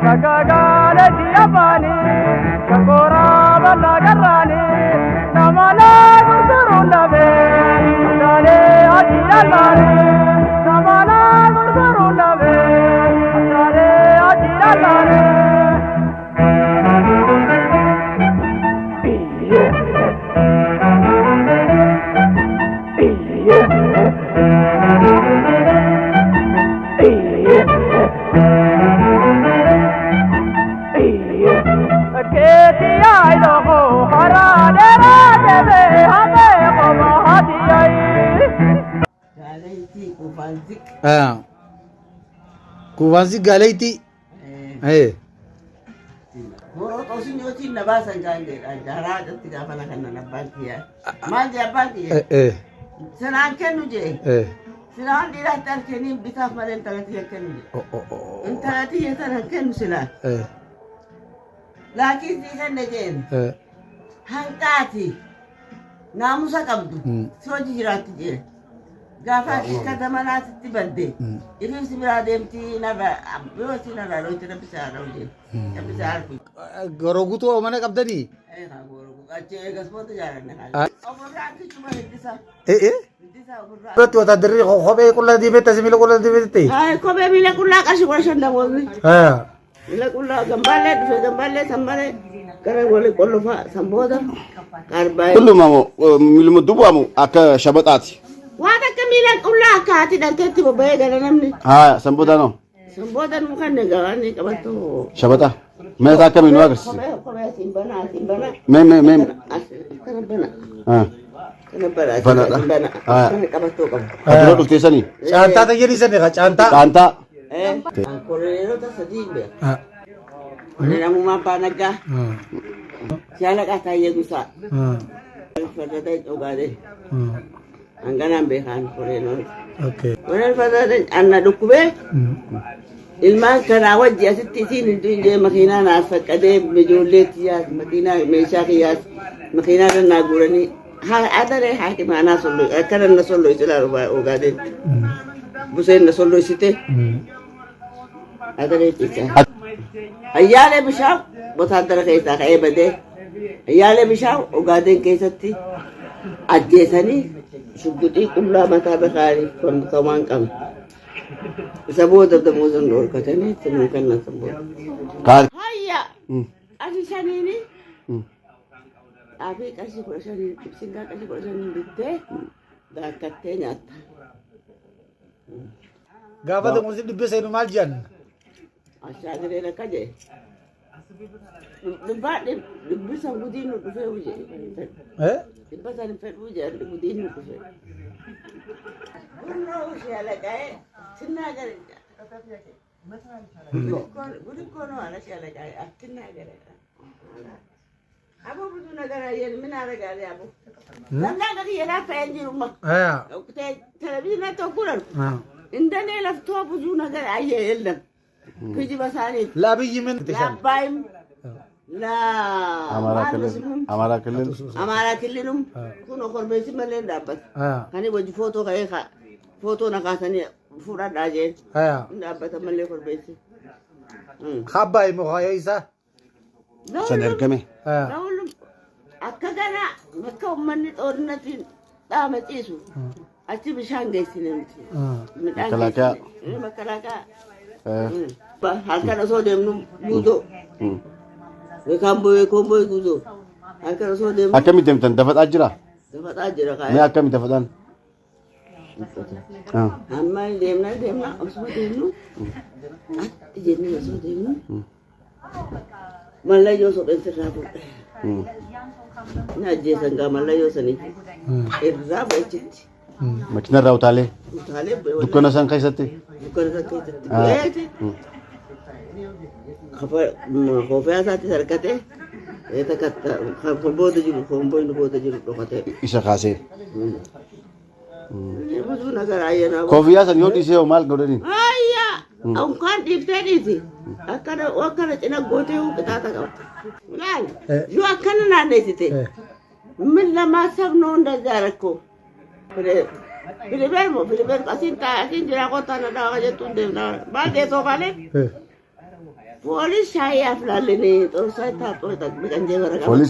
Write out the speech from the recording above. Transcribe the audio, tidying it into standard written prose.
Kagagale diabani, kagora bala garani, namala gururundabe, dale ajiralare, namala gururundabe, dale ajiralare. Kufansi galeeti. Osin yotiin na baasan gaangee jaraa irratti gaafa na kan na baankiyaa. Maal jee baankiyaa? Sinaan kennu jee. Sinaan dhiiraatti harkanii bitaaf malee intalatti kennu jee. Intalatti yeetan kennu sinaan. Laakiin siisan jeen. Hanqaati naamusa qabdu si hojii jiraatti jee. Gaafa akka manaatti badde ififsi biraa deemtii narra yoo si narra looyte dabbisaadha hojii dabbisaadha. Gorogutuu mana qabdanii? Achi eegasmoota jaalanne ofirraa kichuma hiddisa. Irratti wataadarri kophee qullaa diimetti miila qullaa diimetti. Kophee miila qullaa qarshii 15 daboolni. Miila qullaa gambaallee dhufe gambaallee sammalee gara walii qollofaa sambooda qarbaa'ee. Kullumamoo miiluma duwwaamu akka shabaxaati. Waan akka miila qullaa akkaati dhalteetti bobba'ee gara namni. Haa sanboota noo. Sanboota nu kan gawaanni qabattu. Shabaxa. Meeshaa akkamiin nu agarsiisa? Kophee simbanaa simbanaa. Mee. Kana bana. Kana bana. Bana. Kana qabattuu qabu. Aduroo dhufteessanii? Caantaa tayyadiisanii haa caantaa. Caantaa. Koreerota sadii beeku. Namummaa abbaa naggaa. Shaalaqaa Taayyee Gusaa. Fardata Cogaadee. Hanganaan beekan koreenoon. Warreen fardata anna dhukkubee. Ilmaan kanaa wajji asitti isiin hin jee makiinaa naaf faqqadee ijoolleetti yaas makiinaa meeshaa kiyyaas makiinaa dannaa guuranii adaree haakima anaa solloo akkana na solloo isilaa Ogaadeetti. Buseen na solloo isite. Adaree ciisaa. Ayyaalee bishaan botaadara keessaa ka'ee badee ayyaalee bishaan Ogaadeen keessatti ajjeesanii shugguxii qullaa mataa bakaanii kontomaan qabu. Isa booda damuusan dhorkatanii simmuu kennan sanboota. Hayya! Qarshii shaniini dhaabbii qarshii 15 ibsingaa qarshii 15 bittee daakkattee nyaatta. Gaafa damuusin dhibbe seenu maal jedhan? Ashaagilee rakka jee. Dhibbisan gudiin nu dhufee hojii. Dhibbisan hin fedhuu jee gudiin nu dhufee. Gurnoo ishee alaqaa'ee sinnaa gareedha. Gudikkoonoo ala ishee alaqaa'ee akkinnaa gareedha. Aboo buduu nagaraa yeen minaa ragaalee aboo. Namnaa gadi jedhaa fa'een jirumma. Televiziyoonaa tokko dhalku. Indanee laftoo buduu nagaraa ayyee yeellam. Kiji basaaniif. Laabiyyi min. Laabbaayim. Amaaraa Kilil. Amaaraa Kililum. Kun okorbeessi malee dhaabbata. Kani wajji footoo ka'ee footoo na kaasanii fuudhadhaa jeen. Dhaabbata malee okorbeessi. Habbaay moo haaya isaa? San ergame. Akka kana bakka uummanni xoonnatiin dhaama ciisu achi bishaan geessine miti. Makalaakaa. Makalaakaa. Halkan osoo deemnu guutuu. Beekaan boyee guutuu. Halkan osoo deemnu. Akkamitti deemtan dafataa jira? Dafataa jira kaayee. Mee akkamitti dafataan? Amma deemna osoo deemnu. Atti jennee osoo deemnu. Mallayyoo sopheen sirraa fuudhe. Ni ajjeesan gaa mallayyoo sanii. Irraa bachitti. Makiinarraa utaalee? Utaalee. Dukkana san keessatti? Dukkana san keessatti. Koofee isaatti sarkatee booda jiru foonboon booda jiru dhokatee. Isa kaasee. Busuu nagaraa yennaa. Koofiyyaa san yoo dhiisee maal godhaniin? Ayyaa! Unkaan dhiiftee dhiisi. Akkana cina gootee qixaata qaba. Laal yoo akkana naanneessite min lamaa sabnoo hunda jaarakkoo. Filibeer asiin jira kottaa na dhawa jettuun deemna. Baal deessoo malee? Poolis shaayii aflaallee xoosaa taatoo biqan jee bara qaba. Poolis